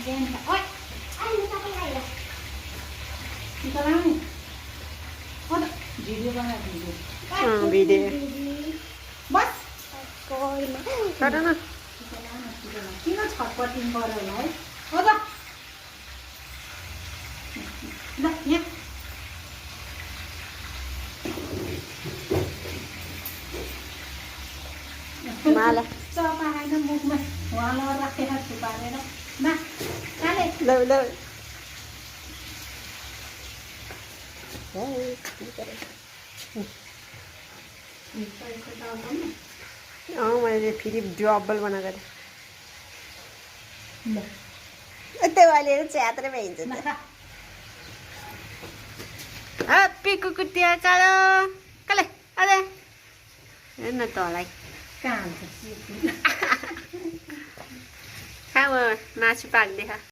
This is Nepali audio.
Ôi, anh sao cái này à? Sekarang, oh, video bana video. Video. Bas. Ada na. किन छटपटी गरेर होला है हो त ल यहाँ Malah. चपा आएन मुखमा उहाँ राखेर थुपारेर मा काले Lo lo. मैले फेरि डबल बनाएको थिएँ त्यो अहिले च्यात्रै भइन्छ हेप्पी कुकुटिया कालो काले अरे हेर्न तँलाई कहाँ खाऊ मासु पाक्दै